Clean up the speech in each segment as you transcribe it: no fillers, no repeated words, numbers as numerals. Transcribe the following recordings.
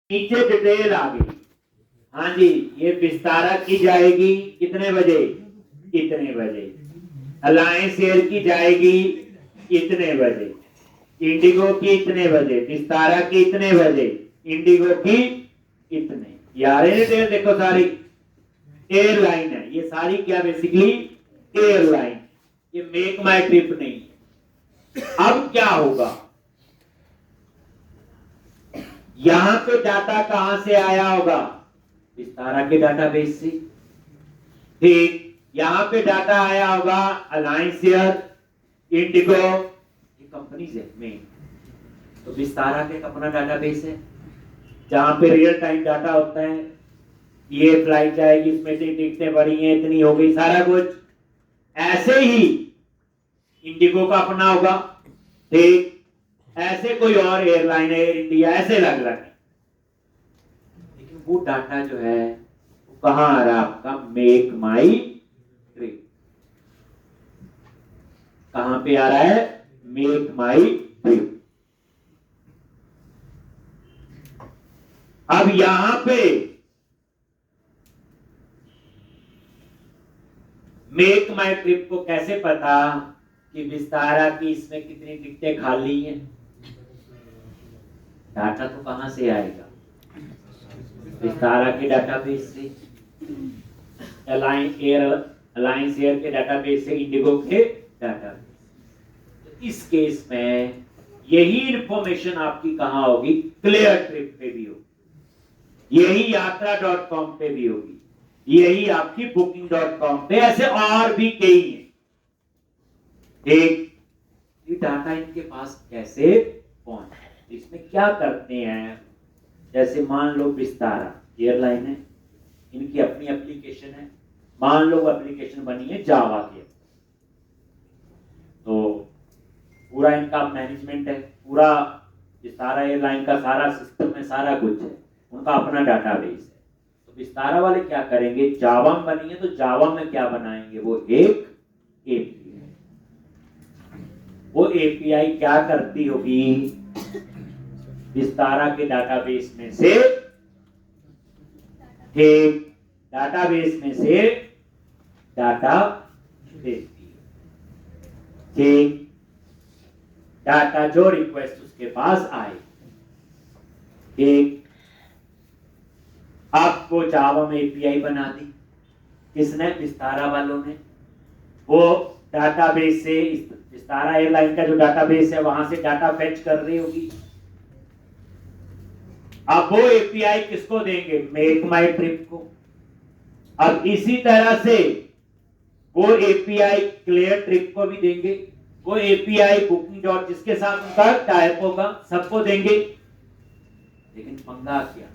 नीचे डिटेल आ गई। हाँ जी, ये विस्तारा की जाएगी कितने बजे, इतने बजे। अलायंस एयर की जाएगी इतने बजे, इंडिगो की इतने बजे, विस्तारा की इतने बजे, इंडिगो की इतने। यार डिटेल देखो सारी एयरलाइन है, ये सारी क्या बेसिकली एयरलाइन, ये मेक माई ट्रिप नहीं है। अब क्या होगा, यहां पे डाटा कहां से आया होगा, विस्तारा के डाटाबेस से। ठीक, यहां पे डाटा आया होगा अलायंस एयर, इंडिगो, ये कंपनीज है मेन। तो विस्तारा के अपना डाटाबेस है जहां पे रियल टाइम डाटा होता है, ये फ्लाइट जाएगी, इसमें से टिकटें बढ़ी हैं, इतनी हो गई, सारा कुछ। ऐसे ही इंडिगो का अपना होगा, ठीक, ऐसे कोई और एयरलाइन है, एयर इंडिया, ऐसे अलग अलग है। लेकिन वो डाटा जो है वो कहां आ रहा है आपका, मेक माई ट्रिप। कहां पे आ रहा है, मेक माई ट्रिप। अब यहां पे मेक माई ट्रिप को कैसे पता कि विस्तारा की इसमें कितनी टिकटें खाली हैं, डाटा तो कहां से आएगा, विस्तारा के डाटाबेस से, अलायंस एयर के डाटाबेस से, इंडिगो के डाटाबेस। तो इस केस में यही इंफॉर्मेशन आपकी कहां होगी, क्लियर ट्रिप पे भी होगी, यही यात्रा.com पे भी होगी, यही आपकी booking.com पे, ऐसे और भी कई हैं। एक डाटा इनके पास कैसे पहुंचा, इसमें क्या करते हैं, जैसे मान लो विस्तारा एयरलाइन है, इनकी अपनी एप्लीकेशन है, मान लो वो एप्लीकेशन बनी है जावा के, तो पूरा इनका मैनेजमेंट है, पूरा विस्तारा एयरलाइन का सारा सिस्टम है, सारा कुछ है, उनका अपना डाटाबेस है। तो विस्तारा वाले क्या करेंगे, जावा में बनी है तो जावा में क्या बनाएंगे, वो एक एपीआई। वो एपीआई क्या करती होगी, विस्तारा के डाटाबेस में से, ठीक, डाटाबेस में से डाटा देती है, ठीक, डाटा जो रिक्वेस्ट उसके पास आए, ठीक। अब वो जावा में एपीआई बना दी, किसने, विस्तारा वालों ने। वो डाटाबेस से, विस्तारा एयरलाइन का जो डाटाबेस है वहां से डाटा फेच कर रही होगी। अब वो एपीआई किसको देंगे, मेक माई ट्रिप को। अब इसी तरह से वो एपीआई क्लियर ट्रिप को भी देंगे, वो एपीआई बुकिंग डॉट जिसके साथ उनका टाइप होगा सबको देंगे। लेकिन पंगा क्या,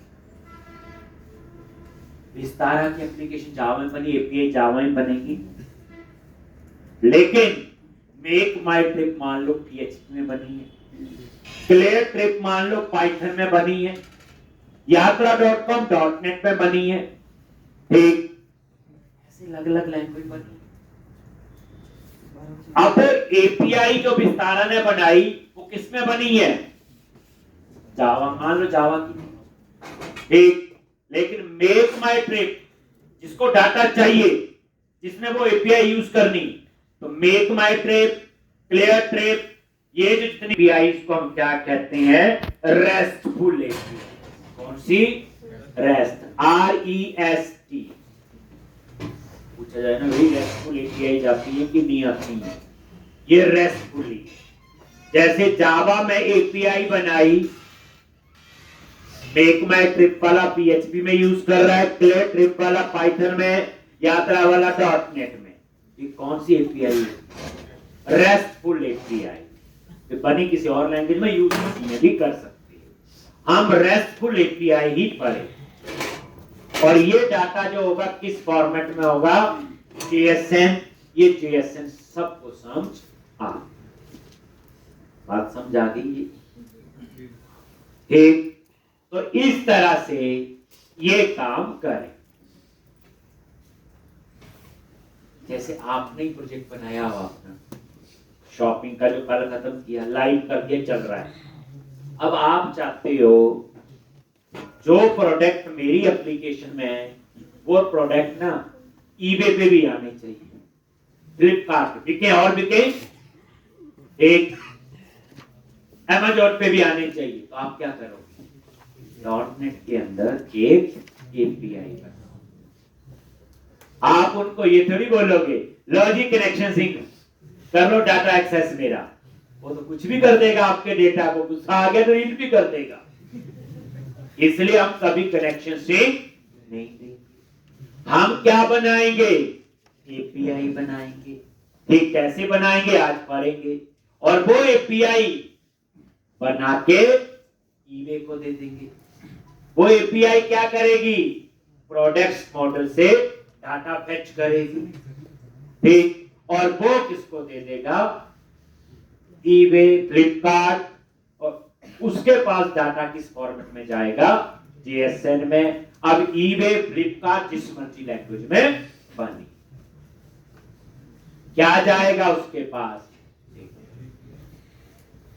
विस्तारा की एप्लीकेशन जावा में बनी, एपीआई जावा में बनेगी, लेकिन मेक माई ट्रिप मान लो पीएचपी में बनी है, क्लियर ट्रिप मान लो पाइथन में बनी है, यात्रा.com .net में बनी है, ठीक, ऐसे अलग अलग लैंग्वेज बनी। अब एपीआई जो विस्तारा ने बनाई वो किस में बनी है, जावा, मान लो जावा की, ठीक। लेकिन मेक माई ट्रिप जिसको डाटा चाहिए, जिसने वो एपीआई यूज करनी, तो मेक माई ट्रिप, क्लियर ट्रिप, ये जो जितनी एपीआई को हम क्या कहते हैं, रेस्टफुल एपीआई। कौन सी, रेस्ट, REST। पूछा जाए ना भाई रेस्टफुल एपीआई जाती है कि नहीं आती है, ये रेस्टफुली। जैसे जावा में एपीआई बनाई, मेक माई ट्रिप वाला पीएचपी में यूज कर रहा है, क्लियर ट्रिप वाला पाइथन में, यात्रा वाला .net में। ये कौन सी एपीआई है, रेस्टफुल एपीआई। बनी किसी और लैंग्वेज में यूज में भी कर सकते हैं, हम रेस्टफुल एपीआई ही पढ़े। और ये डाटा जो होगा किस फॉर्मेट में होगा, JSON। ये JSOन सबको समझ आ, बात समझ आ गई, ठीक। तो इस तरह से ये काम करें। जैसे आपने ही प्रोजेक्ट बनाया हो अपना, शॉपिंग का जो कल खत्म किया, लाइव कर दिया, चल रहा है। अब आप चाहते हो जो प्रोडक्ट मेरी एप्लीकेशन में है वो प्रोडक्ट ना ईबे पे भी आने चाहिए, फ्लिपकार्ट पे बिके और बिके, एक अमेजोन पे भी आने चाहिए। तो आप क्या करोगे, डॉटनेट के अंदर एक एपीआई बनाओ। आप उनको ये थोड़ी बोलोगे लॉजिक कनेक्शन सिंक कर लो डाटा एक्सेस मेरा, वो तो कुछ भी कर देगा, आपके डेटा को गुस्सा आ गया तो रीड भी कर देगा। इसलिए हम कभी कनेक्शन सिंक नहीं देंगे। हम क्या बनाएंगे, एपीआई बनाएंगे। ठीक कैसे बनाएंगे आज पढ़ेंगे। और वो एपीआई बना के ईबे को दे देंगे। वो एपीआई क्या करेगी, प्रोडक्ट्स मॉडल से डाटा फेच करेगी। ठीक, और वो किसको दे देगा, ईबे, फ्लिपकार्ट, और उसके पास डाटा किस फॉर्मेट में जाएगा, जेएसएन में। अब ईबे, फ्लिपकार्ट जिस मर्जी लैंग्वेज में बनी, क्या जाएगा उसके पास।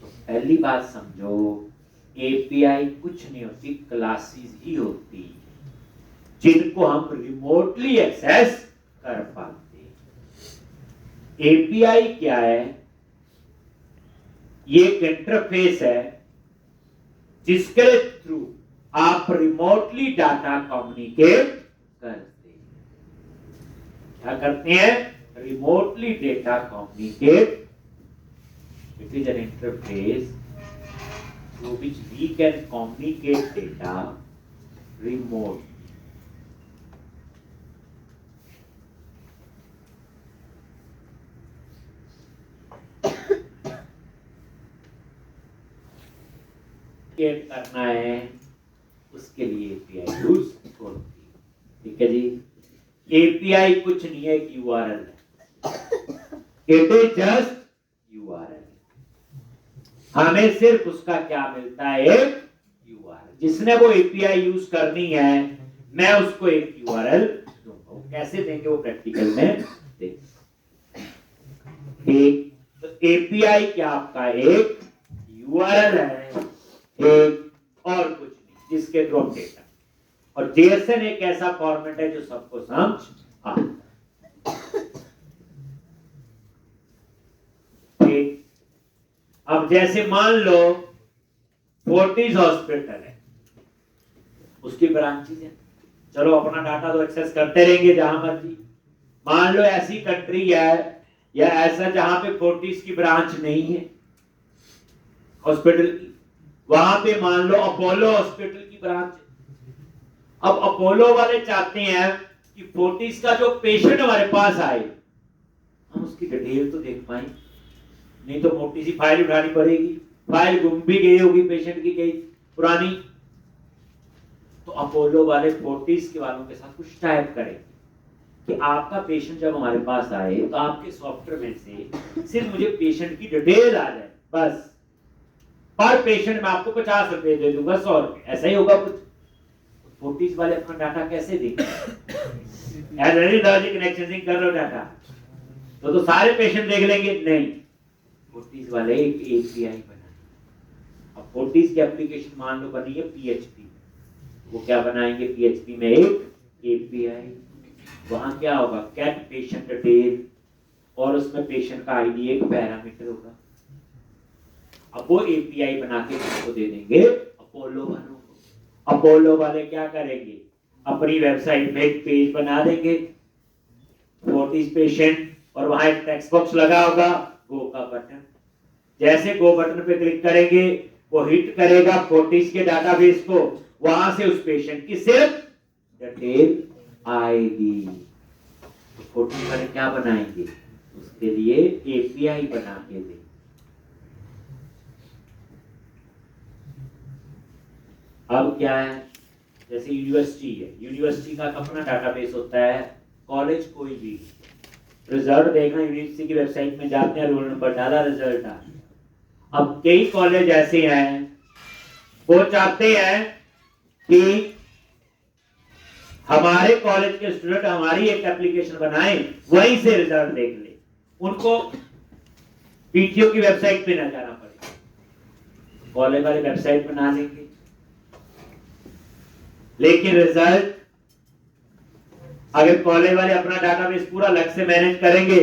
तो पहली बात समझो, एपीआई कुछ नहीं होती, क्लासेस ही होती जिनको हम रिमोटली एक्सेस कर पाते। एपीआई क्या है, ये एक इंटरफेस है जिसके थ्रू आप रिमोटली डाटा कम्युनिकेट करते हैं। क्या करते हैं, remotely data communicate. It is an interface through which we can communicate data remote. करना है उसके लिए एपीआई यूज होती है। ठीक है जी, एपीआई कुछ नहीं है, एक यूआरएल है। It is just URL. हमें सिर्फ उसका क्या मिलता है, एक यूआरएल। जिसने वो एपीआई यूज करनी है, मैं उसको एक यूआरएल दूंगा। कैसे देंगे वो प्रैक्टिकल में देख। ठीक, तो एपीआई क्या आपका एक यूआरएल है, एक और कुछ नहीं, जिसके थ्रू हम डेटा। और जेएसएन एक ऐसा फॉर्मेट है जो सबको समझ आता। ठीक, अब जैसे मान लो फोर्टिस हॉस्पिटल है, उसकी ब्रांचेज है, चलो अपना डाटा तो एक्सेस करते रहेंगे जहां मर्जी। मान लो ऐसी कंट्री है या ऐसा जहां पे फोर्टिस की ब्रांच नहीं है हॉस्पिटल की, वहां पे मान लो अपोलो हॉस्पिटल की ब्रांच है। अब अपोलो वाले चाहते हैं कि फोर्टिस का जो पेशेंट हमारे पास आए, हम उसकी डिटेल तो देख पाए, नहीं तो मोटी सी फाइल उठानी पड़ेगी, फाइल गुम भी गई होगी पेशेंट की कई पुरानी। तो अपोलो वाले फोर्टिस के वालों के साथ कुछ टाइप करें कि आपका पेशेंट जब हमारे पास आए तो आपके सॉफ्टवेयर में से सिर्फ मुझे पेशेंट की डिटेल आ जाए बस। पर पेशेंट मैं आपको 50 रुपए दे दूंगा, 100 रुपए, ऐसा ही होगा कुछ। फोर्टिस वाले अपना डाटा कैसे देंगे, कनेक्शन कर लो डाटा तो सारे पेशेंट देख लेंगे, नहीं। फोर्टिस वाले एक एपीआई बनाए। अब फोर्टिस की एप्लीकेशन मान लो बनी है पीएचपी, वो क्या बनाएंगे, पीएचपी में एक एपीआई। वहां क्या होगा, गेट पेशेंट डिटेल, और उसमें पेशेंट का आईडी एक पैरामीटर होगा। अब वो एपीआई बना के किसको दे देंगे, अपोलो वालों को। अपोलो वाले क्या करेंगे, अपनी वेबसाइट में एक पेज बना देंगे, फोर्टिस पेशेंट, और वहां एक टेक्स्ट बॉक्स लगा होगा, गो का बटन। जैसे गो बटन पे क्लिक करेंगे, वो हिट करेगा फोर्टिस के डाटाबेस को, वहां से उस पेशेंट की सिर्फ डिटेल आएगी। तो फोर्टिस वाले क्या बनाएंगे, उसके लिए एपीआई बना के देंगे। अब क्या है, जैसे यूनिवर्सिटी है, यूनिवर्सिटी का अपना डाटाबेस होता है, कॉलेज कोई भी रिजल्ट देखना, यूनिवर्सिटी की वेबसाइट में जाते हैं, रोल नंबर डाला, रिजल्ट आ। अब कई कॉलेज ऐसे हैं वो चाहते हैं कि हमारे कॉलेज के स्टूडेंट हमारी एक एप्लीकेशन बनाए, वहीं से रिजल्ट देख ले, उनको पीटीओ की वेबसाइट पे ना जाना पड़े, कॉलेज वाले वेबसाइट बना लेंगे। लेकिन रिजल्ट अगर कॉलेज वाले अपना डाटाबेस पूरा अलग से मैनेज करेंगे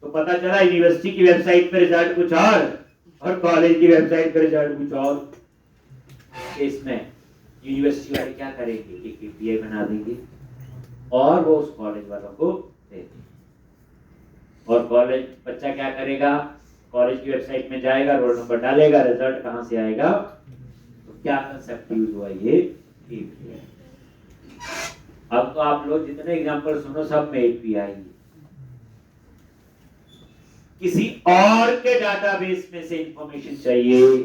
तो पता चला यूनिवर्सिटी की वेबसाइट पे रिजल्ट कुछ और कॉलेज की वेबसाइट पे रिजल्ट कुछ और। इसमें यूनिवर्सिटी वाले क्या करेंगे, एक एपीआई बना देंगे और वो उस कॉलेज वालों को दे देंगे, और कॉलेज बच्चा क्या करेगा, कॉलेज की वेबसाइट में जाएगा, रोल नंबर डालेगा, रिजल्ट कहां से आएगा। तो क्या कंसेप्ट यूज हुआ, ये एपीआई। अब तो आप लोग जितने एग्जांपल सुनो सब में एपीआई। किसी और के डाटाबेस में से इंफॉर्मेशन चाहिए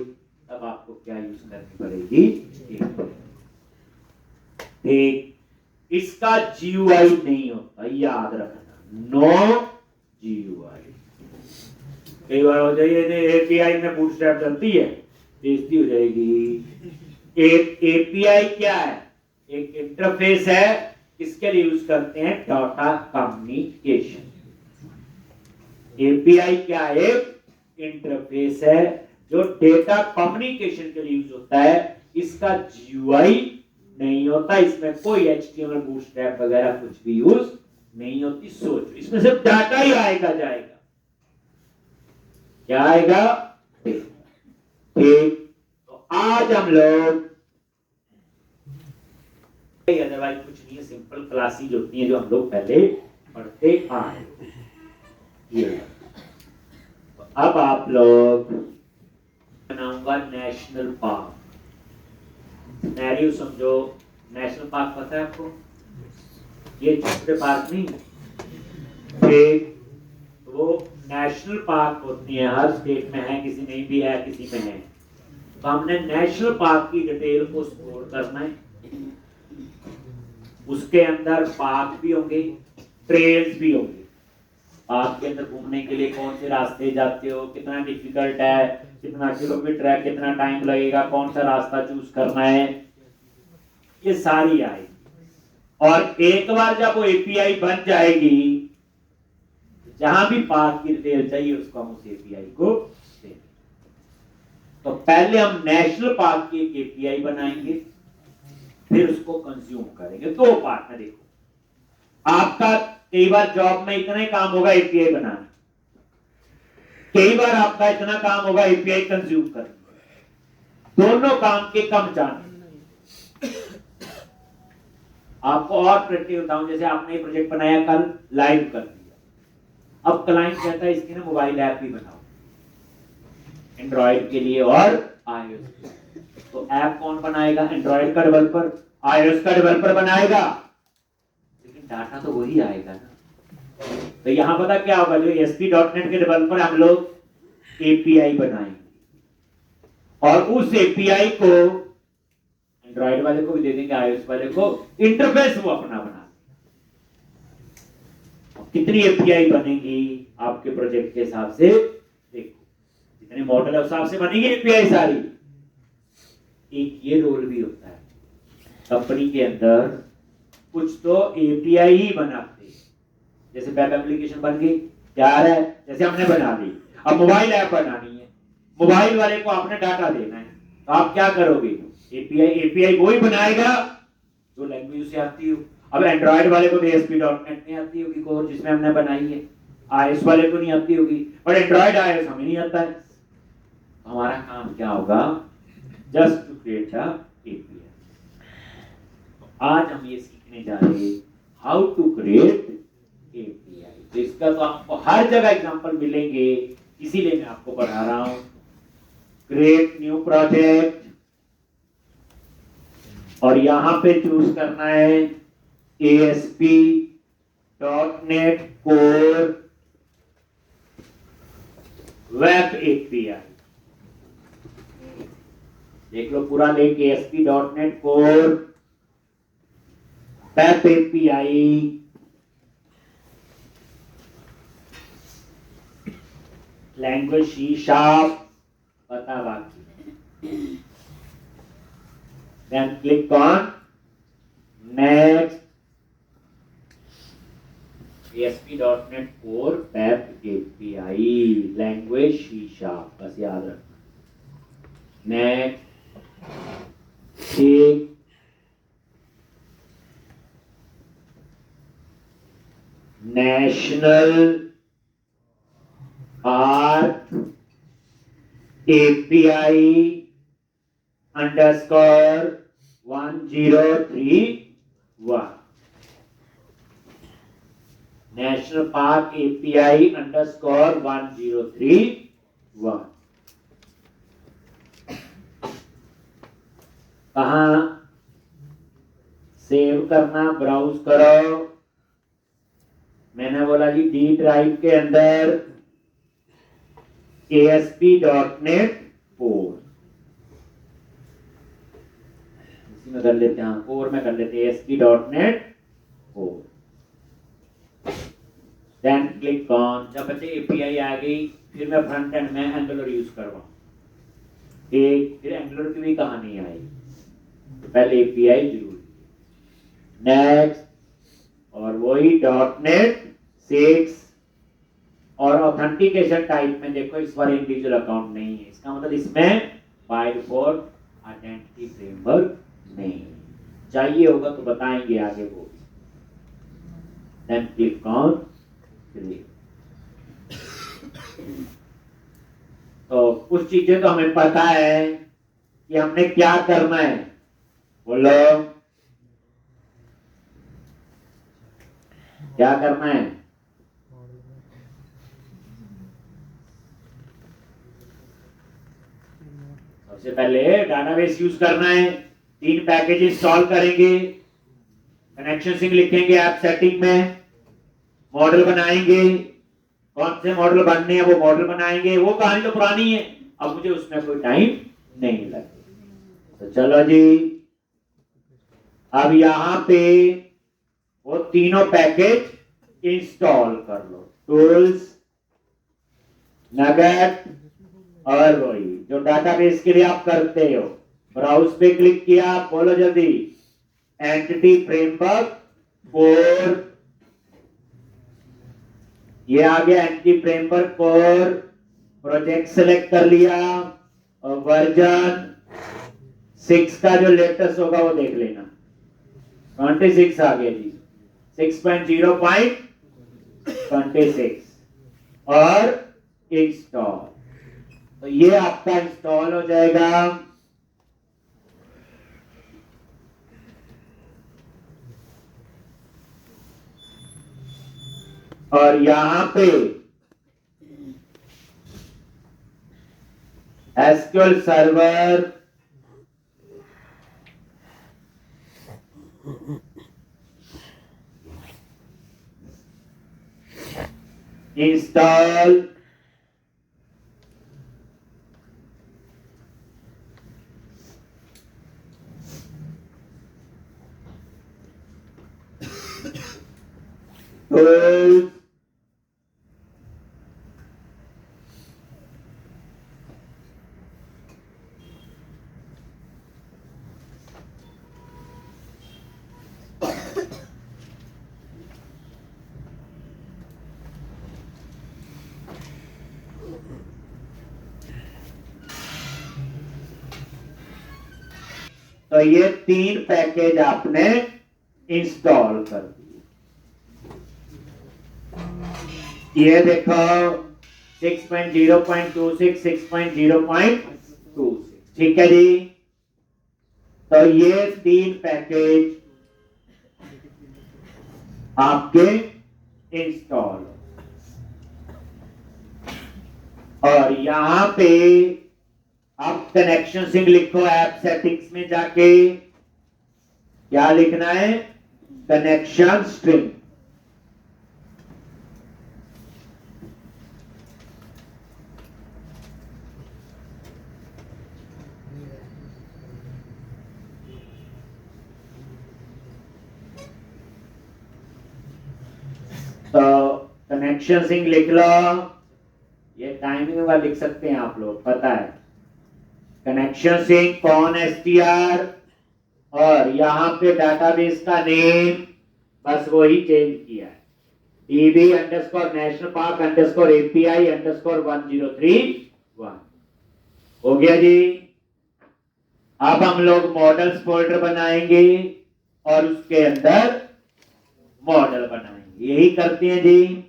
तब आपको क्या यूज करनी पड़ेगी, ठीक। इसका जीयूआई नहीं होता, याद रखना, नो जीयूआई। कई बार हो जाइए एपीआई में बूटस्ट्रैप चलती है, बेइज्जती हो जाएगी। एपीआई क्या है, एक इंटरफेस है, किसके लिए यूज करते हैं, डाटा कम्युनिकेशन। एपीआई क्या है, इंटरफेस है जो डेटा कम्युनिकेशन के लिए यूज होता है। इसका जीयूआई नहीं होता, इसमें कोई एचटीएमएल बूटस्ट्रैप वगैरह कुछ भी यूज नहीं होती। सोचो, इसमें सिर्फ डाटा ही आएगा जाएगा, क्या आएगा, ठीक। तो आज हम लोग अदरवाइज कुछ नहीं है, सिंपल क्लासेज होती हैं जो हम लोग पहले पढ़ते आए। तो अब आप लोग बनाऊंगा नेशनल पार्क। सिनेरियो समझो, नेशनल पार्क पता है आपको, ये छोटे पार्क नहीं, एक वो नेशनल पार्क होती है, हर स्टेट में है, किसी में भी है, किसी में है। तो हमने नेशनल पार्क की डिटेल को स्टोर करना है। उसके अंदर पार्क भी होंगे, ट्रेल्स भी होंगे। पार्क के अंदर घूमने के लिए कौन से रास्ते जाते हो, कितना डिफिकल्ट है, कितना किलोमीटर है, कितना टाइम लगेगा, कौन सा रास्ता चूज करना है, ये सारी आएगी। और एक बार जब वो एपीआई बन जाएगी, जहां भी पार्क की डिटेल चाहिए उसको हम उस एपीआई को देंगे। तो पहले हम नेशनल पार्क की एक एपीआई बनाएंगे, फिर उसको कंज्यूम करेंगे। दो पार्ट में देखो, आपका कई बार जॉब में इतना ही काम होगा एपीआई बनाना, कई बार आपका इतना काम होगा एपीआई कंज्यूम करना। दोनों काम के कम चांस। आपको और प्रैक्टिकल बताऊं, जैसे आपने प्रोजेक्ट बनाया कल, लाइव कर दिया, अब क्लाइंट कहता है इसकी ना मोबाइल ऐप भी बनाओ, एंड्रॉइड के लिए और आईओएस के लिए। तो ऐप कौन बनाएगा, एंड्रॉइड का डेवलपर, आईओएस का डेवलपर बनाएगा, लेकिन डाटा तो वही आएगा ना। तो यहां पता क्या होगा, जो ASP.NET के डेवलपर हम लोग एपीआई बनाएंगे और उस एपीआई को एंड्रॉइड वाले को भी दे देंगे, आईओएस वाले को, इंटरफेस वो अपना बना। कितनी एपीआई बनेगी आपके प्रोजेक्ट के हिसाब से, देखो जितने मॉडल है उस हिसाब से बनेगी एपीआई सारी। एक ये रोल भी होता है कंपनी के अंदर, कुछ तो एपीआई ही बनाते हैं। जैसे वेब एप्लीकेशन बन गई तैयार है, जैसे हमने बना ली, अब मोबाइल ऐप बनानी है, मोबाइल वाले को आपने डाटा देना है, तो आप क्या करोगे, एपीआई वो ही बनाएगा जो लैंग्वेज से आती हो। अब एंड्रॉइड वाले को तो ASP.NET नहीं आती होगी कोड जिसमें हमने बनाई है, आईओएस वाले को नहीं आती होगी, और एंड्रॉइड आईओएस हमें नहीं आता है। हमारा काम क्या होगा, just to create a API. आज हम ये सीखने जा रहे हैं हाउ टू क्रिएट एपीआई। तो इसका तो आपको हर जगह एग्जांपल मिलेंगे, इसीलिए मैं आपको पढ़ा रहा हूं। क्रिएट न्यू प्रोजेक्ट, और यहां पे चूज करना है ASP.NET Core वेब एपीआई। देख लो पूरा link, ASP.NET Core web API, language C#, पता बाकी। Then click on next, ASP.NET Core Web API, language C#, बस याद रखना। Next, ठीक, national park API underscore 1031, national park API underscore 1031। कहा सेव करना, ब्राउज करो। मैंने बोला जी डी ड्राइव के अंदर ASP.NET कोर, इसी में कर लेते हैं, कोर में कर लेते हैं ASP.NET core. Then click on, जब बच्चे एपीआई आ गई फिर मैं फ्रंट एंड में एंगुलर यूज करवाऊं, ठीक, फिर एंगुलर की भी कहानी आई, तो पहले एपीआई जरूरी। नेक्स्ट, और वही .NET 6 और ऑथेंटिकेशन टाइप में देखो इस बार इंडिविजुअल अकाउंट नहीं है, इसका मतलब इसमें बाय डिफॉल्ट आइडेंटिटी फ्रेमवर्क नहीं चाहिए होगा तो बताएंगे आगे वो। Then click on create. तो कुछ चीजें तो हमें पता है कि हमने क्या करना है, बोलो क्या करना है। सबसे पहले डाटाबेस यूज करना है, 3 पैकेज इंस्टॉल करेंगे, कनेक्शन सिंक लिखेंगे ऐप सेटिंग में, मॉडल बनाएंगे, कौन से मॉडल बनने हैं वो मॉडल बनाएंगे, वो कहानी तो पुरानी है, अब मुझे उसमें कोई टाइम नहीं लगेगा। तो चलो जी, अब यहां पे वो तीनों पैकेज इंस्टॉल कर लो, टूल्स, नगेट और वही जो डाटाबेस के लिए आप करते हो। ब्राउज पे क्लिक किया, बोलो जल्दी, एंटिटी फ्रेमवर्क कोर, ये आ गया entity framework core, project select कर लिया और वर्जन 6 का जो लेटेस्ट होगा वो देख लेना, 26 आ गया जी, 6.0.26 और इंस्टॉल। तो ये आपका इंस्टॉल हो जाएगा। और यहां पे एसक्यूएल सर्वर इंस्टॉल, टूल्स, तो ये 3 पैकेज आपने इंस्टॉल कर दिए। ये देखो 6.0.26, 6.0.26, ठीक है जी। तो ये 3 पैकेज आपके इंस्टॉल, और यहां पे आप कनेक्शन सिंक लिखो, ऐप सेटिंग्स में जाके क्या लिखना है, कनेक्शन स्ट्रिंग। तो कनेक्शन सिंक लिख लो, ये टाइमिंग का लिख सकते हैं आप लोग, पता है। कनेक्शन सिंक कौन str, और यहां पे डाटाबेस का नेम बस वही चेंज किया है, db underscore national park underscore API underscore 1031 हो गया जी। अब हम लोग मॉडल्स फोल्डर बनाएंगे और उसके अंदर मॉडल बनाएंगे। यही करते हैं जी।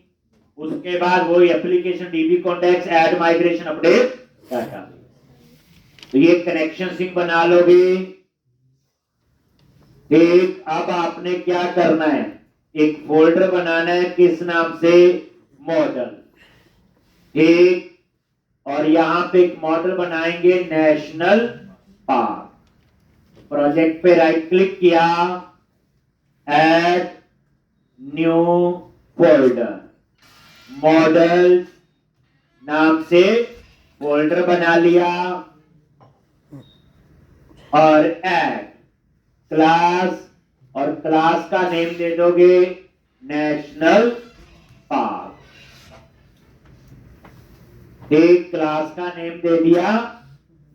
उसके बाद वही application DB contact add migration update database. तो ये कनेक्शन सिंक बना लोगे। एक अब आपने क्या करना है, एक फोल्डर बनाना है, किस नाम से, मॉडल। एक और यहां पे एक मॉडल बनाएंगे नेशनल पार्क। प्रोजेक्ट पे राइट क्लिक किया, ऐड न्यू फोल्डर, मॉडल नाम से फोल्डर बना लिया और ऐड क्लास, और क्लास का नेम दे दोगे नेशनल पार्क। एक क्लास का नेम दे दिया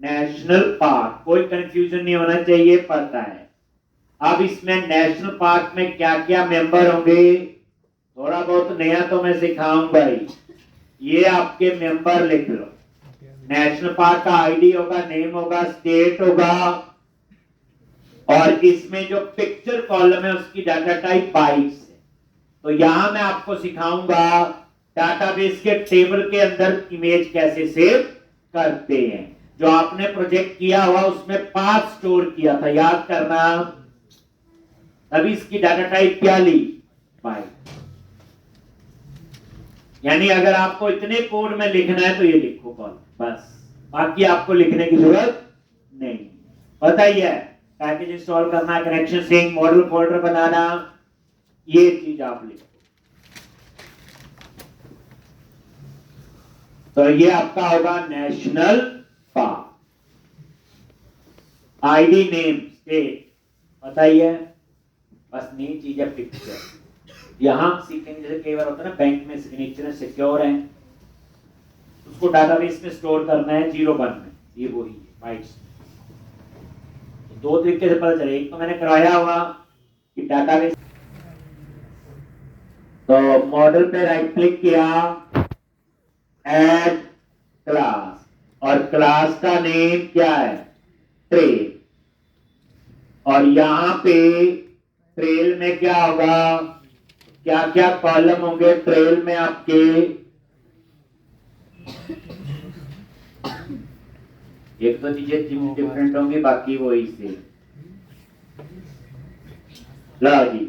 नेशनल पार्क, कोई कंफ्यूजन नहीं होना चाहिए, पता है। अब इसमें नेशनल पार्क में क्या क्या मेंबर होंगे, थोड़ा बहुत नया तो मैं सिखाऊंगा ही। ये आपके मेंबर लिख लो। नेशनल पार्क का आईडी होगा, नेम होगा, स्टेट होगा, और इसमें जो पिक्चर कॉलम है उसकी डाटा टाइप बाइट्स है। तो यहां मैं आपको सिखाऊंगा डाटाबेस के टेबल के अंदर इमेज कैसे सेव करते हैं। जो आपने प्रोजेक्ट किया हुआ उसमें पाथ स्टोर किया था, याद करना। तभी इसकी डाटा टाइप क्या ली, बाइट। यानी अगर आपको इतने कोड में लिखना है तो ये लिखो कॉलम, बस, बाकी आपको लिखने की जरूरत नहीं। पता ही है, पैकेज इंस्टॉल करना, कनेक्शन सिंक, मॉडल फोल्डर बनाना, ये चीज आप लिखो। तो ये आपका होगा national park. ID, name, state, पता ही है, बस मेन चीज है पिक्चर। यहां सीखेंगे जैसे कई बार होता है ना, बैंक में सिग्नेचर सिक्योर है, उसको डाटाबेस में स्टोर करना है 01 में, ये वही है बाइट्स। दो तरीके से पता चले, एक तो मैंने करवाया हुआ कि डाटाबेस। तो मॉडल पे राइट क्लिक किया, ऐड क्लास, और क्लास का नेम क्या है, ट्रेल। और यहां पे ट्रेल में क्या होगा, क्या क्या कॉलम होंगे ट्रेल में आपके, एक तो चीजें डिफरेंट होंगी, बाकी वही से। लो जी,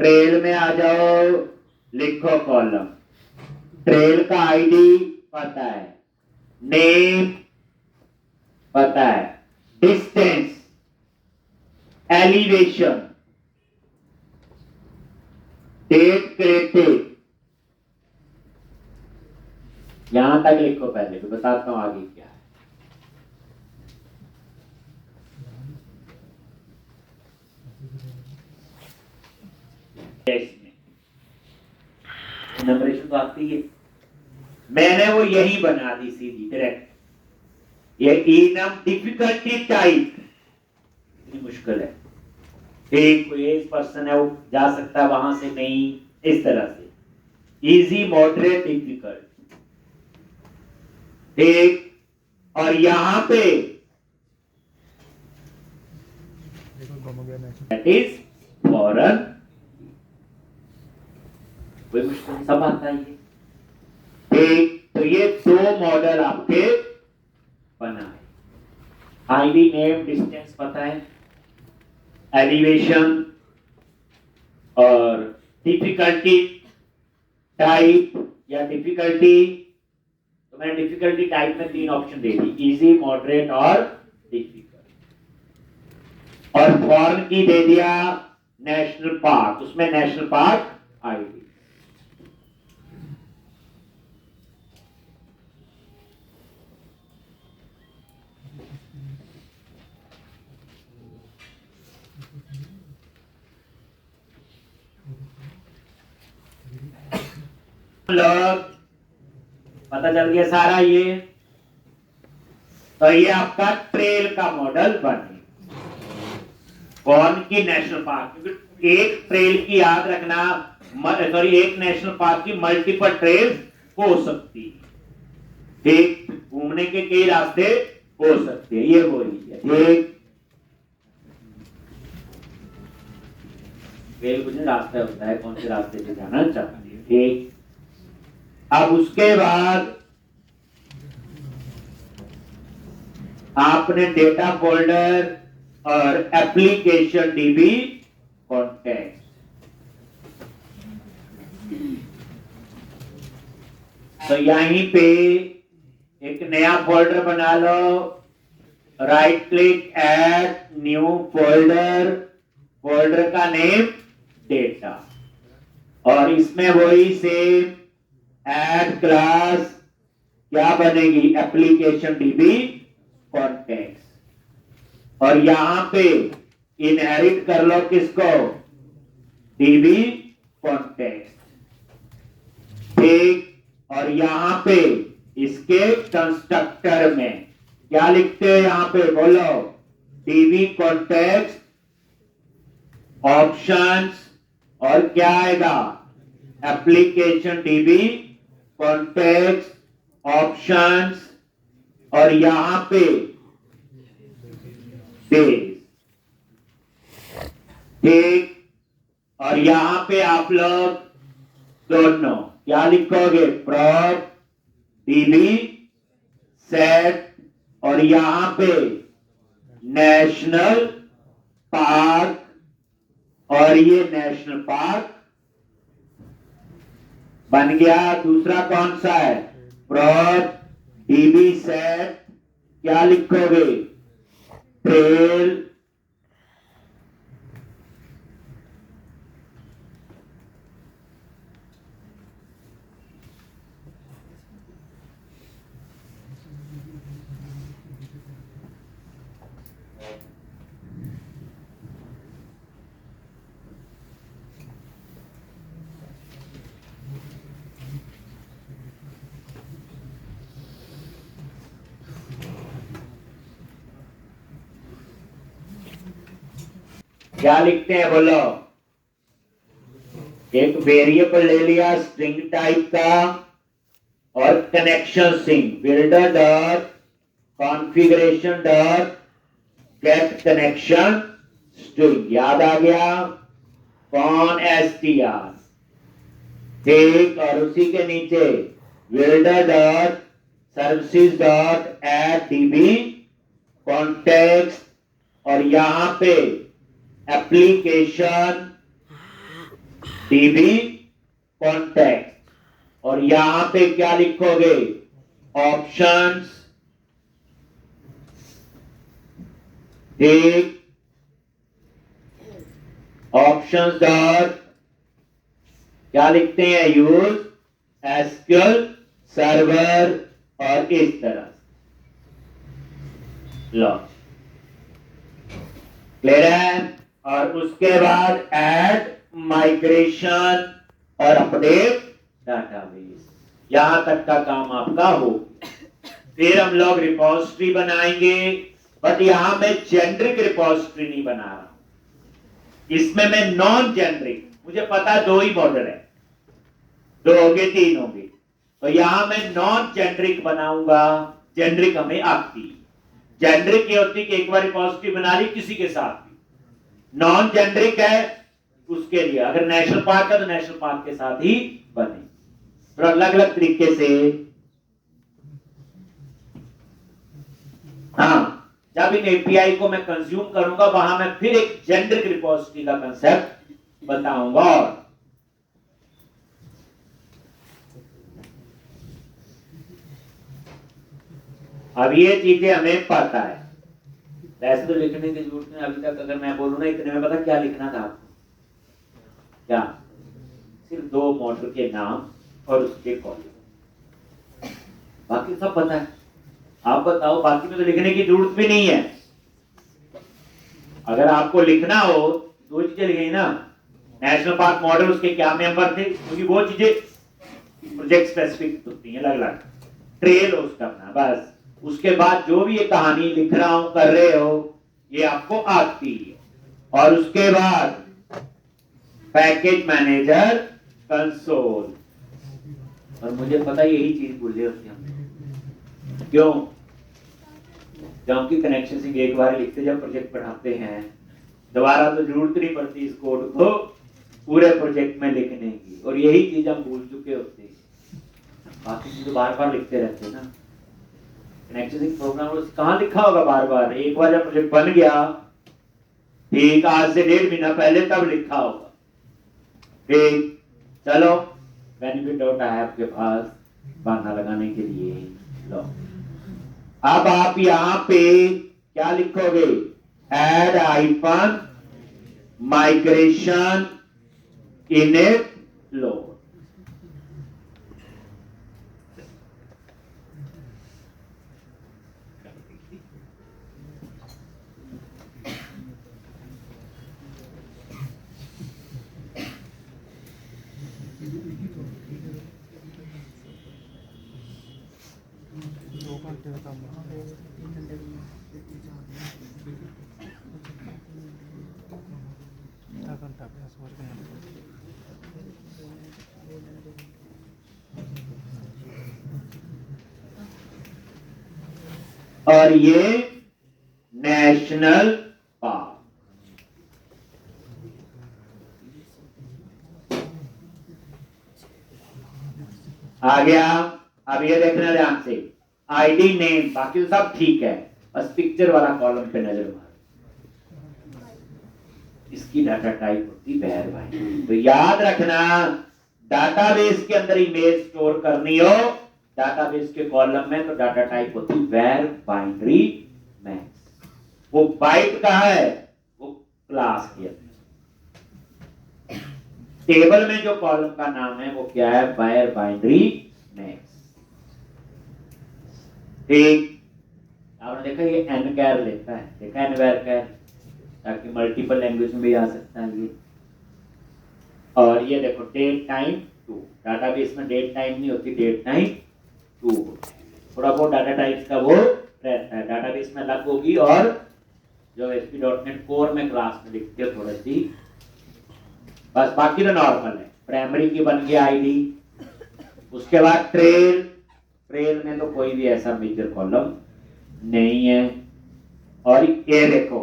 ट्रेल में आ जाओ, लिखो कॉलम। ट्रेल का आईडी पता है, नेम पता है, डिस्टेंस, एलिवेशन, डेट क्रिएटेड, यहां तक लिखो। पहले तो बताता हूं आगे क्या है। नंबरेशन तो आती है, मैंने वो यही बना दी सीधी डायरेक्ट। ये इनम डिफिकल्टी टाइप इतनी मुश्किल है, एक कोई एक पर्सन है वो जा सकता है वहां से, नहीं, इस तरह से इजी, मॉडरेट, डिफिकल्ट। एक और यहां पे दैट इज फॉरन, कोई मुश्किल, सब आता है ये। एक तो ये दो मॉडल आपके बना है, आईडी, नेम, डिस्टेंस पता है, एलिवेशन और डिफिकल्टी टाइप या डिफिकल्टी। तो मैंने डिफिकल्टी टाइप में 3 ऑप्शन दे दी, इजी, मॉडरेट और डिफिकल्ट। और फॉरेन की दे दिया नेशनल पार्क, उसमें नेशनल पार्क आईडी। लोग पता चल गया सारा ये। तो ये आपका ट्रेल का मॉडल बने, कौन की, नेशनल पार्क। क्योंकि एक ट्रेल की याद रखना, सॉरी, एक नेशनल पार्क की मल्टीपल ट्रेल हो सकती है, एक घूमने के कई रास्ते हो सकते हैं, ये हो रही है। एक फेल कुछ नहीं, रास्ता होता है कौन से रास्ते से जाना चाहते हैं। ठीक, अब उसके बाद आपने डेटा फोल्डर और एप्लीकेशन डीबी कॉन्टेक्ट, तो यहीं पे एक नया फोल्डर बना लो, right click add new folder, folder का नेम डेटा, और इसमें वही सेम ऐड क्लास क्या बनेगी, एप्लीकेशन डीबी कॉन्टेक्ट, और यहां पे इनहेरिट कर लो किसको, डीबी कॉन्टेक्ट। ठीक, और यहां पे इसके कंस्ट्रक्टर में क्या लिखते हैं, यहां पे बोलो, डीबी कॉन्टेक्ट ऑप्शंस, और क्या आएगा, एप्लीकेशन डीबी कॉन्टेक्ट ऑप्शंस, और यहां पे डेज। ठीक, और यहां पे आप लोग दोनों क्या लिखोगे, प्रॉप डीबी सेट, और यहां पे नेशनल पार्क, और ये नेशनल पार्क बन गया। दूसरा कौन सा है, प्रॉप डीबी सेट, क्या लिखोगे, ट्रेल, क्या लिखते हैं बोलो, एक वेरिएबल ले लिया स्ट्रिंग टाइप का, और connection string builder dot configuration dot get connection string, याद आ गया, कौन एसटीआर। ठीक, और उसी के नीचे builder dot services dot add dB context, और यहां पे एप्लीकेशन डीबी कॉन्टेक्ट, और यहां पे क्या लिखोगे, ऑप्शंस। ठीक, ऑप्शंस डॉट क्या लिखते हैं, यूज एसक्यूएल सर्वर, और इस तरह लो, क्लियर है। और उसके बाद ऐड माइग्रेशन और अपडेट डाटाबेस, यहां तक का काम आपका हो। फिर हम लोग रिपोजिटरी बनाएंगे, बट यहां मैं जेनरिक रिपोजिटरी नहीं बना रहा, इसमें मैं नॉन जेनरिक, मुझे पता दो ही मॉडल है, दो हो गए तीन हो गए, तो यहां मैं नॉन जेनरिक बनाऊंगा। जेनरिक हमें आती, जेनरिक ये होती कि एक बार रिपोजिटरी बना ली किसी के साथ, नॉन जेनरिक है उसके लिए अगर नेशनल पार्क है तो नेशनल पार्क के साथ ही बने, तो अलग अलग तरीके से। हाँ, जब इन एपीआई को मैं कंज्यूम करूंगा वहां मैं फिर एक जेनरिक रिपोजिटरी का कंसेप्ट बताऊंगा। और अब ये चीजें हमें पता है, ऐसे तो लिखने की जरूरत नहीं अभी तक। अगर मैं बोलूं ना इतने में पता क्या लिखना था आपको, क्या, सिर्फ दो मॉडल के नाम और उसके कॉलम, बाकी सब पता है। आप बताओ, बाकी में तो लिखने की जरूरत भी नहीं है। अगर आपको लिखना हो दो चीजें लिखेंगे ना, नेशनल पार्क मॉडल, उसके क्या मेंबर थे, क्योंकि वो चीजें प्रोजेक्ट स्पेसिफिक होती हैं अलग अलग, ट्रेल होस्ट करना बस। उसके बाद जो भी ये कहानी लिख रहा हूं कर रहे हो ये आपको आती है। और उसके बाद पैकेज मैनेजर कंसोल, और मुझे पता यही चीज भूले होती हमने, क्यों, क्योंकि कनेक्शन सिंह एक बार लिखते जब प्रोजेक्ट पढ़ाते हैं दोबारा तो जरूरत नहीं पड़ती इस कोड को पूरे प्रोजेक्ट में लिखने की, और यही चीज हम भूल चुके होते हैं। बाकी चीज तो बार बार लिखते रहते हैं ना। कनेक्शन प्रोग्राम कहाँ लिखा होगा बार बार, एक बार जब प्रोजेक्ट बन गया ठीक, आज से 1.5 महीना पहले तब लिखा होगा। ठीक, चलो बेनिफिट डॉट है आपके पास बहाना लगाने के लिए। लो अब आप यहां पे क्या लिखोगे, add icon migration init load. और ये नेशनल पार्क। आ गया। अब ये देखना ध्यान से, आईडी नेम बाकी तो सब ठीक है, बस पिक्चर वाला कॉलम पे नजर मारो। इसकी डाटा टाइप होती वेर बाइनरी। तो याद रखना, डाटाबेस के अंदर इमेज स्टोर करनी हो डाटाबेस के कॉलम में, तो डाटा टाइप होती वेर बाइनरी मैक्स। वो बाइट कहाँ है, वो क्लास के अंदर। टेबल में जो कॉलम का नाम है वो क्या है, वेर बाइनरी मैक्स। ठीक, आपने देखा ये एन कैर लेता है, देखा एन वेर कैर, ताकि मल्टीपल लैंग्वेज में भी आ सकता है ये। और ये देखो डेट टाइम टू, डाटाबेस में डेट टाइम नहीं होती, डेट टाइम टू होता है। थोड़ा बहुत डाटा टाइप्स का वो रहता है, डाटाबेस में अलग होगी, और जो ASP.NET कोर में क्लास में लिखते हो थोड़ी सी, बस बाकी तो नॉर्मल है। प्राइमरी की बन गया आईडी, उसके बाद ट्रेल, ट्रेल में तो कोई भी ऐसा मेजर कॉलम नहीं है। और ये देखो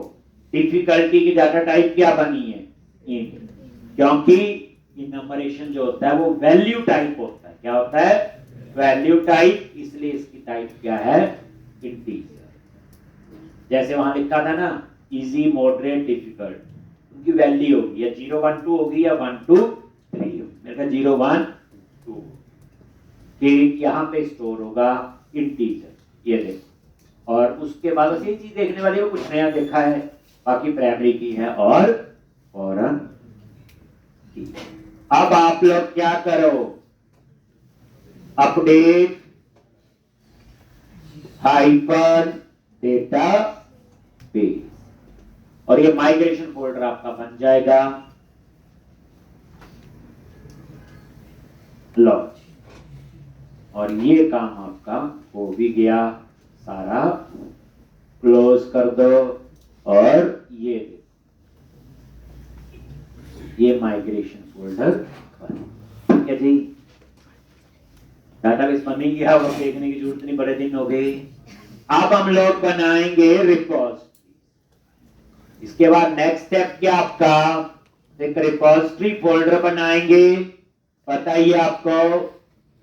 डिफिकल्टी की डाटा टाइप क्या बनी है, इंट, क्योंकि इनम्बरेशन जो होता है वो वैल्यू टाइप होता है। क्या होता है, वैल्यू टाइप, इसलिए इसकी टाइप क्या है, इंटीजर। जैसे वहां लिखा था ना इजी मॉडरेट डिफिकल्ट, उनकी वैल्यू होगी या 0 1 2 होगी या 1 2 3 होगी। मेरे का 0 1 2 के यहाँ पे स्टोर होगा इंटीजर, ये देखो। और उसके बाद बस ये चीज देखने वाली है, कुछ नया देखा है, बाकी प्राइमरी की है और फॉरन की। अब आप लोग क्या करो, अपडेट हाइपर डेटा बेस, और ये माइग्रेशन फोल्डर आपका बन जाएगा। लॉन्च, और ये काम आपका हो भी गया सारा, क्लोज कर दो। और ये माइग्रेशन फोल्डर, ठीक है जी। डाटाबेस बन ही गया, वो देखने की जरूरत नहीं, बड़े दिन हो गए। अब हम लोग बनाएंगे रिपोजिटरी। इसके बाद नेक्स्ट स्टेप क्या आपका, एक रिपोजिटरी फोल्डर बनाएंगे। पता ही है आपको,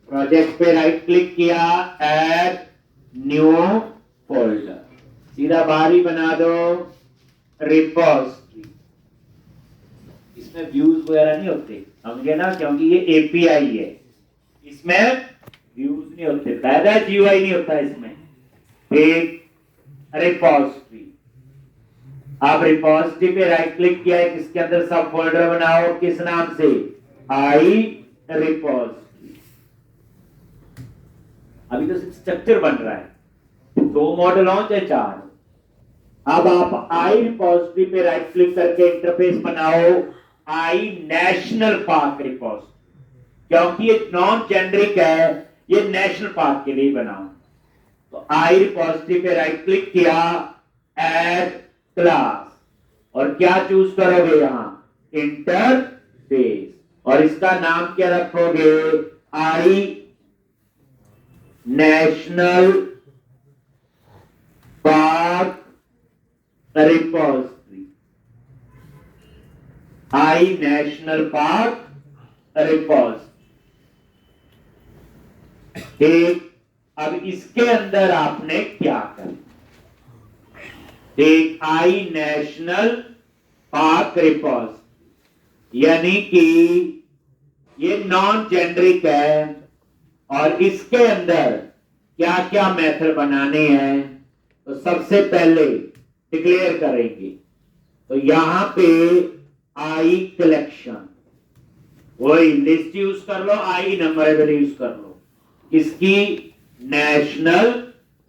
प्रोजेक्ट पे राइट क्लिक किया, ऐड न्यू फोल्डर, सीधा बाहर ही बना दो रिपोजिटरी। इसमें व्यूज वगैरह नहीं होते, समझे ना, क्योंकि ये एपीआई है, इसमें व्यूज नहीं होते, पैदा जीयूआई नहीं होता इसमें। एक रिपोजिटरी, आप रिपोजिटरी पे राइट क्लिक किया है, किसके अंदर सब फोल्डर बनाओ, किस नाम से, आई रिपोजिटरी। अभी तो स्ट्रक्चर बन रहा है, 2 मॉडल हो चाहे 4। अब आप आई रिपोजिटरी पे राइट क्लिक करके इंटरफेस बनाओ आई नेशनल पार्क रिपोजिटरी, क्योंकि ये नॉन जेनरिक है, ये नेशनल पार्क के लिए बनाओ। तो आई रिपोजिटरी पे राइट क्लिक किया, ऐड क्लास, और क्या चूज करोगे यहां, इंटरफेस, और इसका नाम क्या रखोगे, आई नेशनल पार्क रिपोजिटरी। आई नेशनल पार्क रिपोज। ठीक, अब इसके अंदर आपने क्या करना, एक आई नेशनल पार्क रिपोज, यानी कि ये नॉन जेनरिक है और इसके अंदर क्या क्या मेथड बनाने हैं। तो सबसे पहले डिक्लेयर करेंगे, तो यहां पे आई कलेक्शन, वही लिस्ट यूज कर लो, आई नंबरेबल यूज कर लो, इसकी नेशनल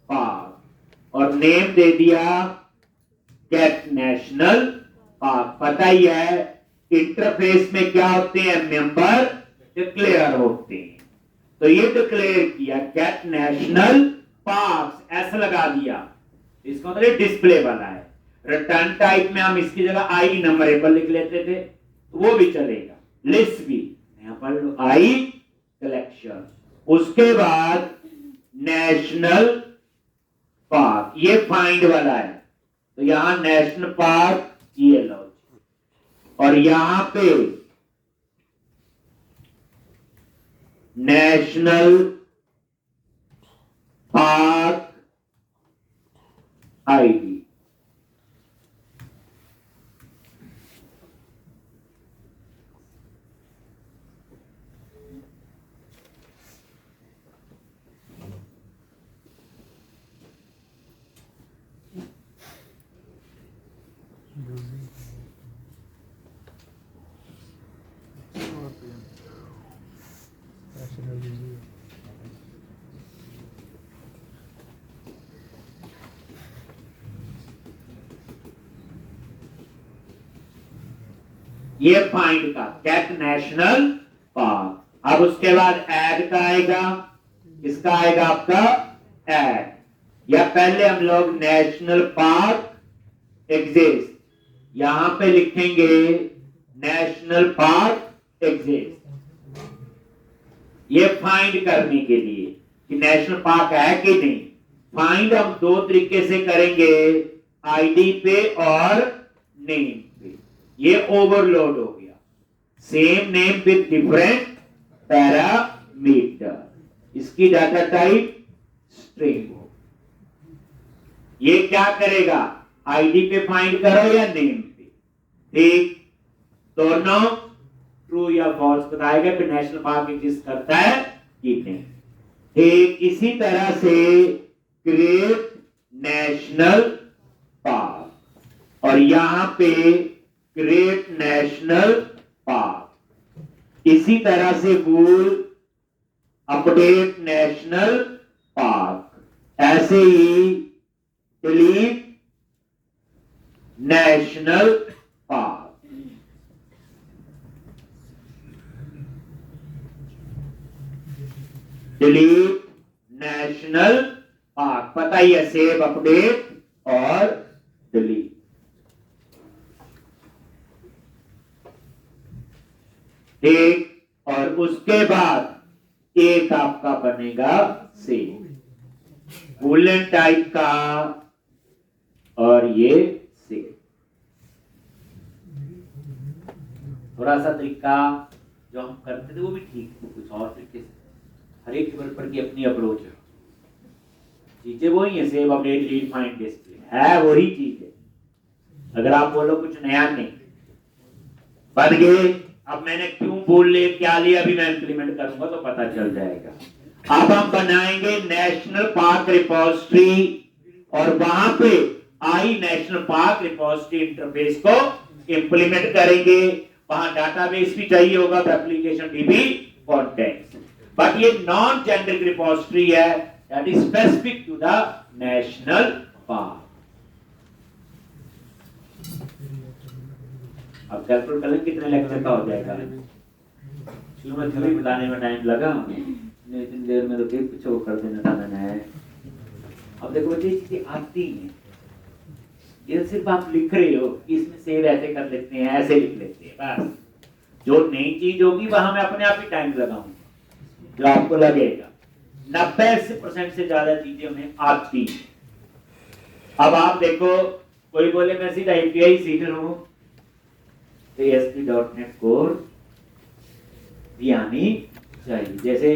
पार्क और नेम दे दिया गेट नेशनल पार्क। पता ही है इंटरफेस में क्या होते हैं, मेंबर डिक्लेयर होते हैं। तो ये डिक्लेयर किया गेट नेशनल पार्क्स, ऐसा लगा दिया, इसका मतलब डिस्प्ले वाला है। रिटर्न टाइप में हम इसकी जगह आई नंबरेबल लिख लेते थे तो वो भी चलेगा, लिस्ट भी यहां पर आई कलेक्शन। उसके बाद नेशनल पार्क, ये फाइंड वाला है, तो यहां नेशनल पार्क ये लो, और यहां पे नेशनल पार्क आईडी। ये फाइंड का गेट नेशनल पार्क। अब उसके बाद ऐड का आएगा, इसका आएगा आपका ऐड, या पहले हम लोग नेशनल पार्क एग्जिस्ट, यहां पे लिखेंगे नेशनल पार्क एग्जिस्ट, ये फाइंड करने के लिए कि नेशनल पार्क है कि नहीं। फाइंड हम दो तरीके से करेंगे, आईडी पे और नेम पे। ये ओवरलोड हो गया, same name with different parameter, इसकी डाटा टाइप स्ट्रिंग हो। ये क्या करेगा, आईडी पे फाइंड करो या नेम पे, ठीक, दोनों ट्रू या फॉल्स बताएगा कि नेशनल पार्क एग्जिस्ट करता है कि नहीं। ठीक इसी तरह से क्रिएट नेशनल पार्क, और यहां पे क्रिएट नेशनल पार्क, इसी तरह से बोल अपडेट नेशनल पार्क, ऐसे ही delete national park. Delete national park, पता ही है, सेव अपडेट और डिलीट। ठीक, और उसके बाद एक आपका बनेगा सेव, बूलियन टाइप का, और ये सेव। थोड़ा सा तरीका जो हम करते थे वो भी ठीक है, कुछ और तरीके से, हर एक डेवलपर की अपनी अप्रोच है, चीजें वही है, save update delete find display है वही चीज है। अगर आप बोलो कुछ नया नहीं, बन गए, अब मैंने क्यों बोल ले क्या लिया, अभी मैं इंप्लीमेंट करूंगा तो पता चल जाएगा। अब हम बनाएंगे नेशनल पार्क रिपोजिटरी, और वहां पे I national park repository interface को इंप्लीमेंट करेंगे। वहां डाटाबेस भी चाहिए होगा, एप्लीकेशन डीबी कॉन्टेक्स्ट, बट ये नॉन जेनरिक रिपोजिटरी है, that is specific to the national park. अब कैलकुलेट कर लें कितने लेक्चर का हो जाएगा, शुरू में थ्योरी बताने में टाइम लगा, इतनी देर में तो फिर कुछ कर देना था मैंने। अब देखो ये चीजें आती हैं, ये सिर्फ आप लिख रहे हो, इसमें सेव ऐसे कर लेते हैं, ऐसे लिख लेते हैं, बस जो नई चीज होगी वहां मैं अपने आप ही टाइम लगाऊंगा, जो आपको लगेगा 90% से ज्यादा चीजें हमें आती हैं। अब आप देखो, कोई बोले मैं सीधा एपीआई सीख रहा हूं, तो ASP.NET कोर भी आनी चाहिए। जैसे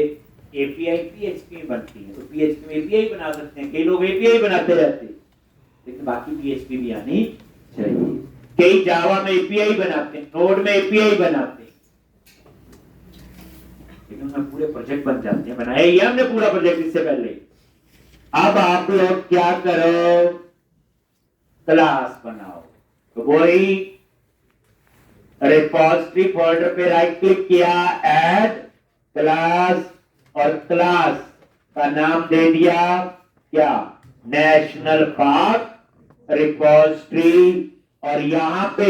एपीआई PHP में बनती है, तो PHP में एपीआई बना सकते हैं, कई लोग एपीआई बनाते रहते हैं, लेकिन बाकी PHP भी आनी चाहिए। कई जावा में एपीआई बनाते हैं, नोड में एपीआई बनाते हैं, लेकिन उसमें पूरे प्रोजेक्ट बन जाते हैं। बनाया ही हमने पूरा प्रोजेक्ट इससे पहले। अब आप लोग क्या करो, क्लास बनाओ। तो वही रिपोजिटरी फोल्डर पे राइट क्लिक किया, ऐड क्लास, और क्लास का नाम दे दिया क्या, नेशनल पार्क रिपोजिटरी। और यहां पे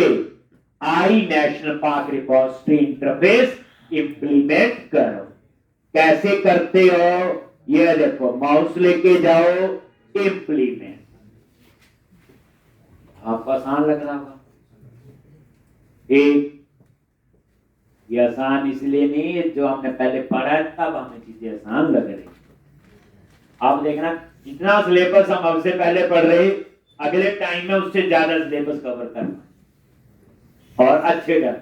I national park repository interface implement करो। कैसे करते हो, ये देखो, माउस लेके जाओ, इंप्लीमेंट। आपको आसान लग रहा होगा। एक ये आसान इसलिए नहीं है, जो हमने पहले पढ़ा है तब हमें चीजें आसान लग रही। आप देखना, जितना सिलेबस हम अब से पहले पढ़ रहे, अगले टाइम में उससे ज्यादा सिलेबस कवर करना और अच्छे ढंग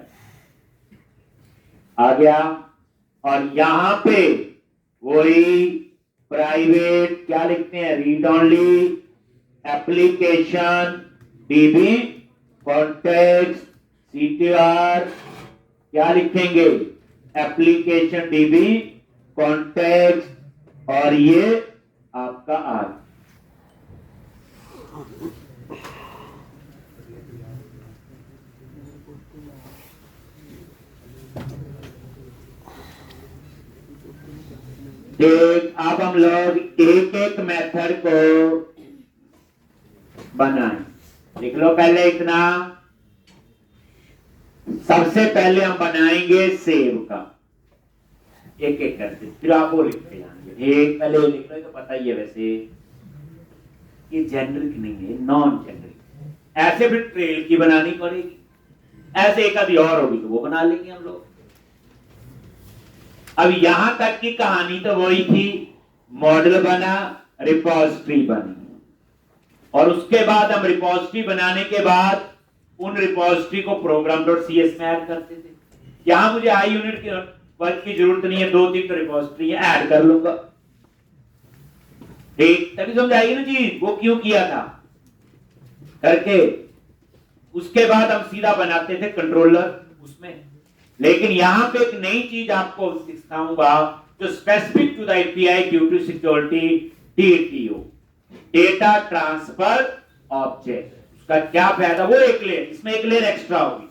आ गया। और यहां पे वही प्राइवेट क्या लिखते हैं, read only application DB context CTR क्या लिखेंगे, एप्लीकेशन डीबी कॉन्टेक्स्ट, और ये आपका आर। ठीक, अब हम लोग एक एक मेथड को बनाएं। लिख लो पहले इतना। सबसे पहले हम बनाएंगे सेव का, एक एक करके, फिर आप वो लिखते जाएंगे। एक पहले लिख लो, तो पता ही है वैसे ये जेनरिक नहीं है, नॉन जेनरिक। ऐसे फिर ट्रेल की बनानी पड़ेगी, ऐसे एक आधी और होगी तो वो बना लेंगे हम लोग। अब यहां तक की कहानी तो वही थी, मॉडल बना, रिपोजिटरी बनी, और उसके बाद हम रिपोजिटरी बनाने के बाद उन रिपोजिटरी को program.cs में ऐड करते थे। यहां मुझे आई यूनिट की वर्क की जरूरत नहीं है, 2-3 तो रिपोजिटरी ऐड कर लूंगा। ठीक, तभी समझाएगी ना जी वो क्यों किया था करके। उसके बाद हम सीधा बनाते थे कंट्रोलर उसमें। लेकिन यहां पे एक नई चीज आपको सिखाऊंगा, जो specific to the API due to security, DTO, data transfer object. उसका क्या फायदा, वो एक लेयर, इसमें एक लेयर एक्स्ट्रा होगी।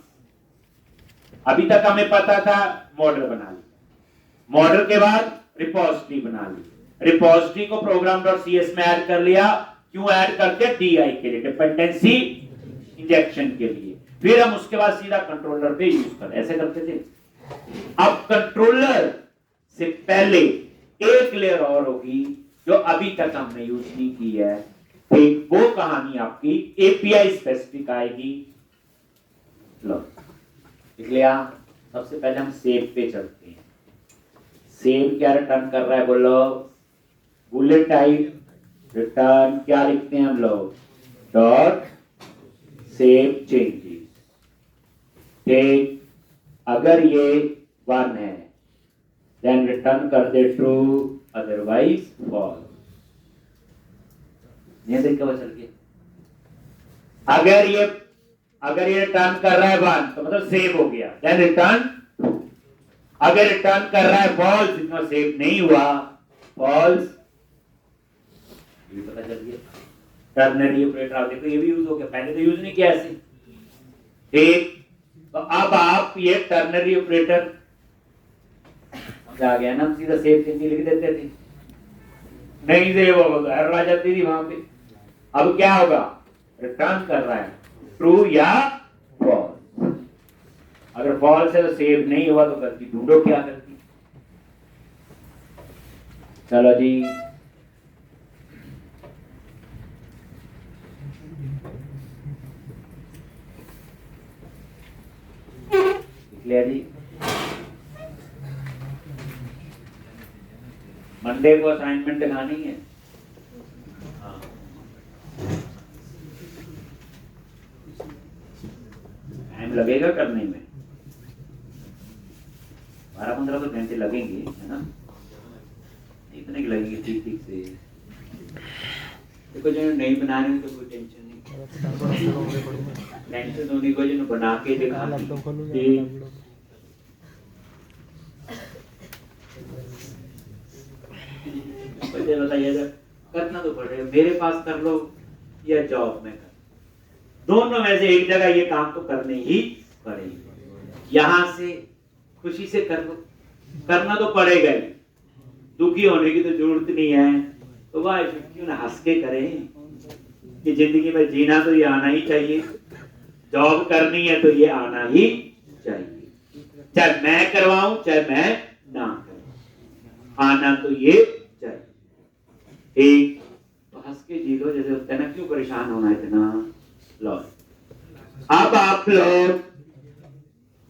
अभी तक हमें पता था मॉडल बना ली, मॉडल के बाद रिपोजिटरी बना ली, रिपोजिटरी को program.cs में ऐड कर लिया। क्यों ऐड करते, DI के लिए, डिपेंडेंसी इंजेक्शन के लिए। फिर हम उसके बाद सीधा कंट्रोलर पे यूज कर, ऐसे करते थे। अब कंट्रोलर से पहले एक लेयर और होगी जो अभी तक हमने यूज नहीं की है। एक वो कहानी आपकी एपीआई स्पेसिफिक आएगी। लो देख लिया। सबसे पहले हम सेव पे चलते हैं। सेव क्या रिटर्न कर रहा है, बोलो, बुलेट टाइप रिटर्न क्या लिखते हैं हम लोग, डॉट सेव चेंजेस। ठीक, अगर ये 1 है देन रिटर्न कर दे ट्रू, अदरवाइज फॉल्स। ये देख के चल गया। अगर ये रिटर्न कर रहा है 1 तो मतलब सेव हो गया, देन रिटर्न। अगर रिटर्न कर रहा है फॉल्स, इतना सेव नहीं हुआ, फॉल्स। ये पता चल गया। टर्नरी ऑपरेटर आप देखो, ये भी यूज हो गया, पहले तो यूज नहीं किया ऐसे। ठीक, तो अब आप ये टर्नरी ऑपरेटर समझ आ गया ना, सीधा सेव चेंज लिख देते थे, नहीं सेव होगा तो एरर आ जाती थी वहां पे। अब क्या होगा, रिटर्न कर रहा है ट्रू या फॉल्स। अगर फॉल्स है तो सेव नहीं हुआ, तो गलती ढूंढो क्या करती। चलो जी, क्लियर जी। मंडे को असाइनमेंट दिखानी है। हाँ, टाइम लगेगा करने में। 12-15 तो घंटे लगेंगे, है ना, इतने की लगेंगे ठीक ठीक से। देखो जो नहीं बना रहे तो कोई टेंशन नहीं, टेंशन होने को जो बना के दिखा मुझे बताइए, करना तो पड़ेगा, मेरे पास कर लो या जॉब में कर, दोनों में से एक जगह ये काम तो करने ही पड़ेगा। यहां से खुशी से कर लो, करना तो पड़ेगा ही, दुखी होने की तो जरूरत नहीं है। तो वाह क्यों ना हंस के करें कि जिंदगी में जीना तो ये आना ही चाहिए, जॉब करनी है तो ये आना ही चाहिए, चाहे मैं करवाऊं चाहे मैं ना करूं, आना तो ये चाहिए। ठीक, तो हंस के जी लो, जैसे होता है ना, क्यों परेशान होना इतना। लो अब आप लोग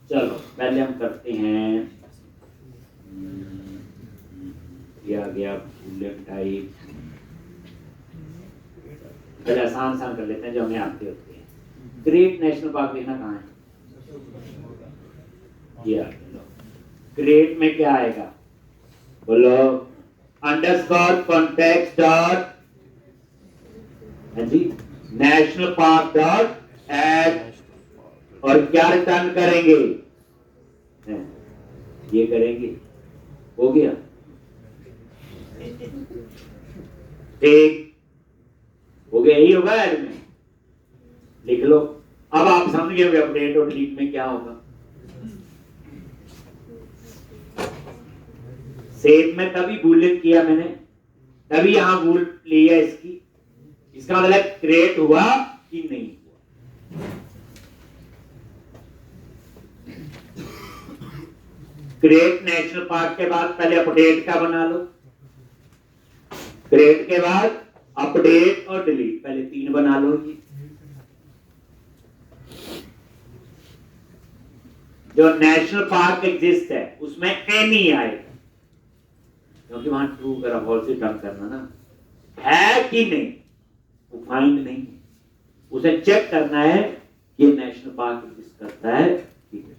चलो पहले हम करते हैं, आ गया बुलेट टाइप, पहले आसान आसान कर लेते हैं जो हमें आते होते हैं। ग्रेट नेशनल पार्क लिखना कहाँ है, ये ग्रेट में क्या आएगा बोलो, underscore context dot G national park dot add, और क्या रिटर्न करेंगे, ये करेंगे, हो गया ठीक, हो गया, यही होगा ऐड में, लिख लो। अब आप समझ गए अपडेट और डिलीट में क्या होगा। सेव में तभी बुलेट किया मैंने, तभी यहां भूल लिया इसकी, इसका मतलब क्रिएट हुआ कि नहीं हुआ। क्रिएट नेशनल पार्क के बाद पहले अपडेट का बना लो, क्रिएट के बाद अपडेट और डिलीट, पहले 3 बना लो। ये जो नेशनल पार्क एग्जिस्ट है उसमें एनी आएगा, क्योंकि वहां ट्रू करा फॉल्स से डन करना ना, है कि नहीं, वो फाइंड नहीं है, उसे चेक करना है कि नेशनल पार्क एग्जिस्ट करता है कि नहीं।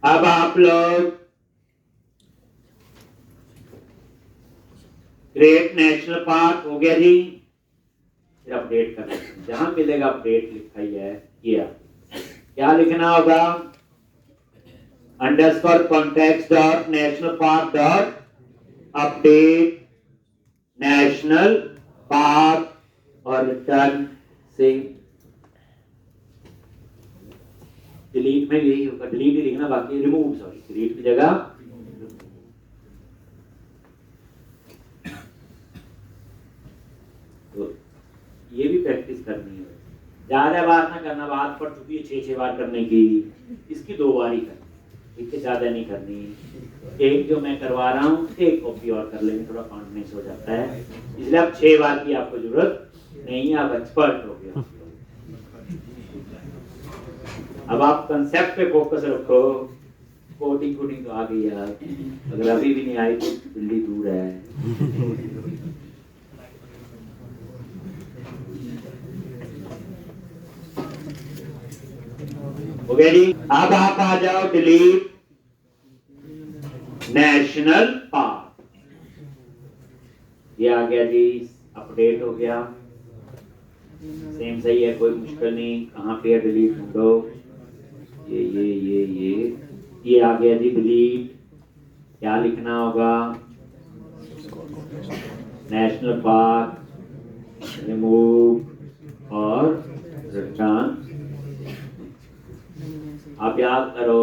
अब आप लोग ग्रेट नेशनल पार्क हो गया जी, फिर अपडेट करना, जहां मिलेगा अपडेट लिखा ही है, किया क्या लिखना होगा, underscore context dot national park dot update national park और रिटर्न से। डिलीट में यही होगा, डिलीट ही लिखना, बाकी रिमूव, सॉरी डिलीट की जगह। तो ये भी प्रैक्टिस करनी है, ज्यादा बार ना करना, बात पड़ चुकी है 6-6 बार करने की, इसकी 2 बार ही करनी, इससे ज्यादा नहीं करनी। एक जो मैं करवा रहा हूँ एक कॉपी और कर लेंगे, थोड़ा कॉन्फिडेंस हो जाता है, इसलिए अब 6 बार की आपको जरूरत नहीं है, आप एक्सपर्ट हो गए। अब आप कंसेप्ट पे फोकस रखो, कोडिंग तो आ गई यार, अगर अभी भी नहीं आई तो दिल्ली दूर है। हो गया जी, अब आप आ जाओ डिलीट नेशनल पार्क, ये आ गया जी, अपडेट हो गया, सेम सही है, कोई मुश्किल नहीं, कहाँ पे डिलीट ढूंढो, ये आ गया जी डिलीट, क्या लिखना होगा, नेशनल पार्क, रिमूव और रिटर्न। आप याद करो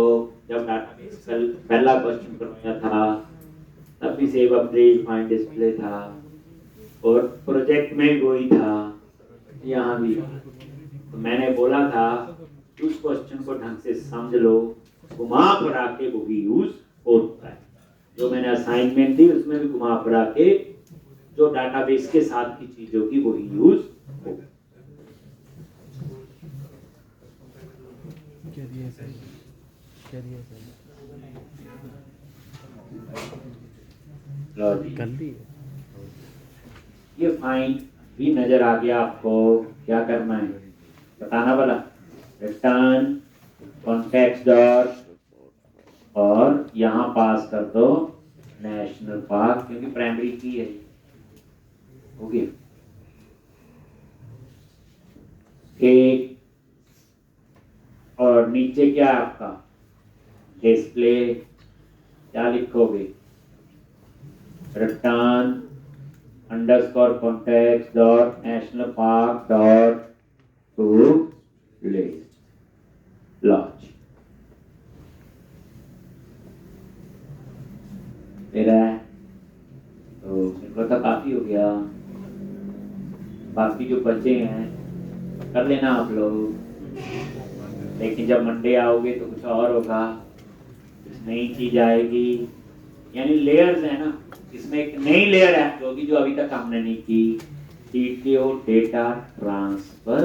जब डाटाबेस पहला क्वेश्चन करवाया था तब भी सेव अपडेट फाइंड डिस्प्ले था, और प्रोजेक्ट में वही था, यहाँ भी। तो मैंने बोला था उस क्वेश्चन को ढंग से समझ लो, घुमा फिरा के वो भी यूज होता है, जो मैंने असाइनमेंट दी उसमें भी घुमा फिरा के जो डाटाबेस के साथ की चीजों की वही यूज हो। ये फाइंड भी नजर आ गया आपको, क्या करना है बताना वाला। रिटर्न कॉन्टेक्स्ट डॉट और यहां पास कर दो नेशनल पार्क, क्योंकि प्राइमरी की है। हो गया। ठीक, और नीचे क्या है आपका डिस्प्ले, क्या लिखोगे? Return underscore context dot national park dot to list launch. मेरा है तो इनको तो काफी हो गया, बाकी जो बचे हैं कर लेना आप लोग। लेकिन जब मंडे आओगे तो कुछ और होगा, कुछ नई चीज आएगी, यानी लेयर्स है ना, इसमें एक नई लेयर ऐड होगी जो अभी तक हमने नहीं की। CTO data transfer